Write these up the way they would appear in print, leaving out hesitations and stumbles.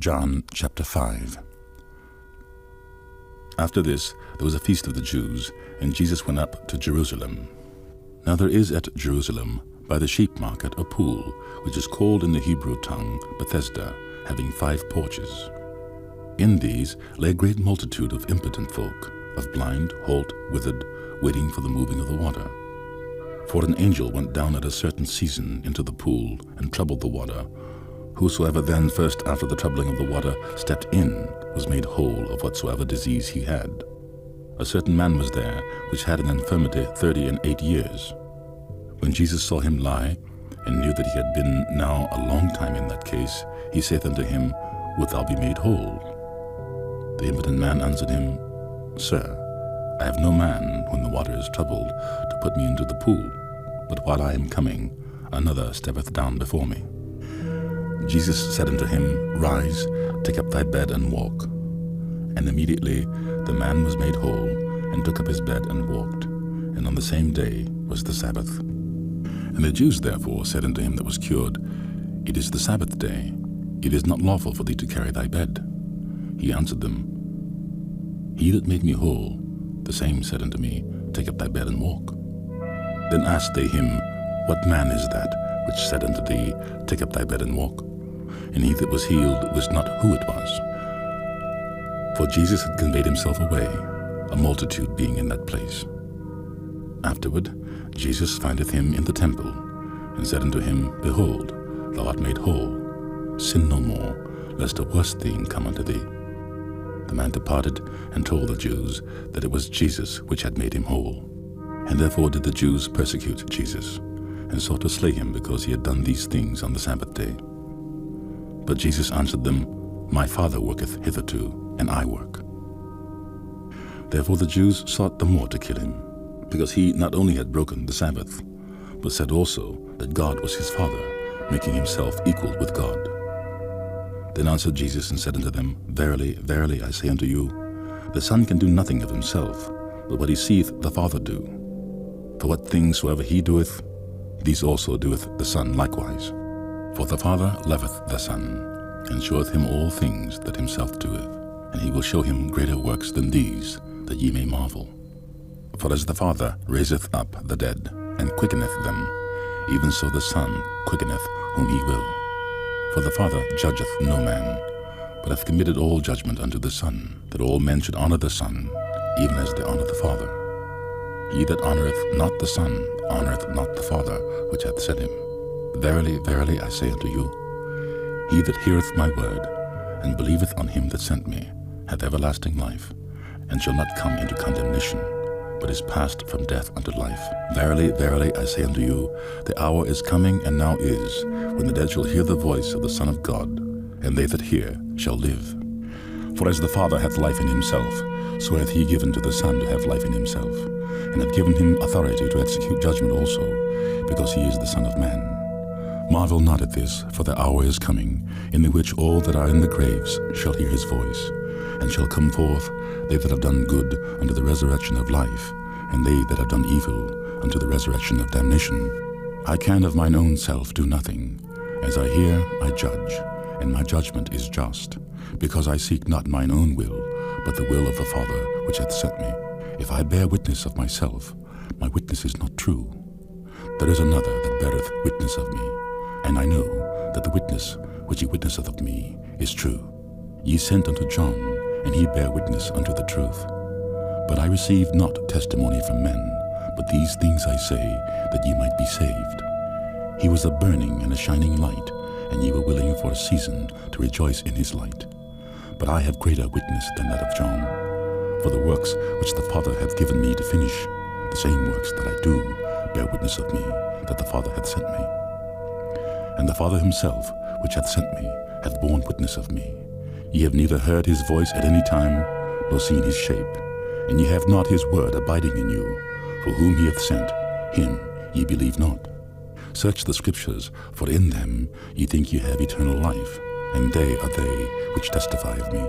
John chapter 5. After this, there was a feast of the Jews, and Jesus went up to Jerusalem. Now there is at Jerusalem, by the sheep market, a pool, which is called in the Hebrew tongue Bethesda, having 5 porches. In these lay a great multitude of impotent folk, of blind, halt, withered, waiting for the moving of the water. For an angel went down at a certain season into the pool, and troubled the water. Whosoever then first after the troubling of the water stepped in was made whole of whatsoever disease he had. A certain man was there, which had an infirmity 38 years. When Jesus saw him lie, and knew that he had been now a long time in that case, he saith unto him, Wilt thou be made whole? The impotent man answered him, Sir, I have no man, when the water is troubled, to put me into the pool, but while I am coming, another steppeth down before me. Jesus said unto him, Rise, take up thy bed and walk. And immediately the man was made whole, and took up his bed and walked. And on the same day was the Sabbath. And the Jews therefore said unto him that was cured, It is the Sabbath day. It is not lawful for thee to carry thy bed. He answered them, He that made me whole, the same said unto me, Take up thy bed and walk. Then asked they him, What man is that which said unto thee, Take up thy bed and walk? And he that was healed was not who it was. For Jesus had conveyed himself away, a multitude being in that place. Afterward Jesus findeth him in the temple, and said unto him, Behold, thou art made whole. Sin no more, lest a worse thing come unto thee. The man departed, and told the Jews that it was Jesus which had made him whole. And therefore did the Jews persecute Jesus, and sought to slay him, because he had done these things on the Sabbath day. But Jesus answered them, My Father worketh hitherto, and I work. Therefore the Jews sought the more to kill him, because he not only had broken the Sabbath, but said also that God was his Father, making himself equal with God. Then answered Jesus and said unto them, Verily, verily, I say unto you, the Son can do nothing of himself, but what he seeth the Father do. For what things soever he doeth, these also doeth the Son likewise. For the Father loveth the Son, and showeth him all things that himself doeth, and he will show him greater works than these, that ye may marvel. For as the Father raiseth up the dead, and quickeneth them, even so the Son quickeneth whom he will. For the Father judgeth no man, but hath committed all judgment unto the Son, that all men should honor the Son, even as they honor the Father. He that honoureth not the Son honoureth not the Father which hath sent him. Verily, verily, I say unto you, he that heareth my word, and believeth on him that sent me, hath everlasting life, and shall not come into condemnation, but is passed from death unto life. Verily, verily, I say unto you, the hour is coming, and now is, when the dead shall hear the voice of the Son of God, and they that hear shall live. For as the Father hath life in himself, so hath he given to the Son to have life in himself, and hath given him authority to execute judgment also, because he is the Son of Man. Marvel not at this, for the hour is coming, in the which all that are in the graves shall hear his voice, and shall come forth, they that have done good unto the resurrection of life, and they that have done evil unto the resurrection of damnation. I can of mine own self do nothing. As I hear, I judge, and my judgment is just, because I seek not mine own will, but the will of the Father which hath sent me. If I bear witness of myself, my witness is not true. There is another that beareth witness of me, and I know that the witness which he witnesseth of me is true. Ye sent unto John, and he bare witness unto the truth. But I received not testimony from men, but these things I say, that ye might be saved. He was a burning and a shining light, and ye were willing for a season to rejoice in his light. But I have greater witness than that of John. For the works which the Father hath given me to finish, the same works that I do, bear witness of me, that the Father hath sent me. And the Father himself, which hath sent me, hath borne witness of me. Ye have neither heard his voice at any time, nor seen his shape, and ye have not his word abiding in you. For whom he hath sent, him ye believe not. Search the Scriptures, for in them ye think ye have eternal life, and they are they which testify of me.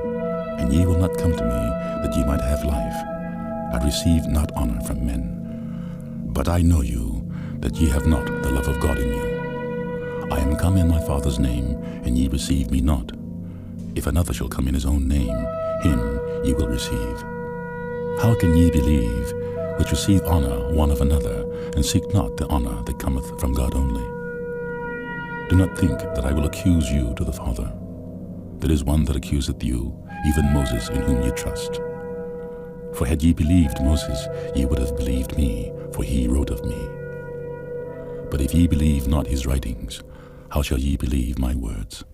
And ye will not come to me, that ye might have life. I receive not honor from men, but I know you, that ye have not the love of God in you. I am come in my Father's name, and ye receive me not. If another shall come in his own name, him ye will receive. How can ye believe, which receive honour one of another, and seek not the honour that cometh from God only? Do not think that I will accuse you to the Father. There is one that accuseth you, even Moses, in whom ye trust. For had ye believed Moses, ye would have believed me, for he wrote of me. But if ye believe not his writings, how shall ye believe my words?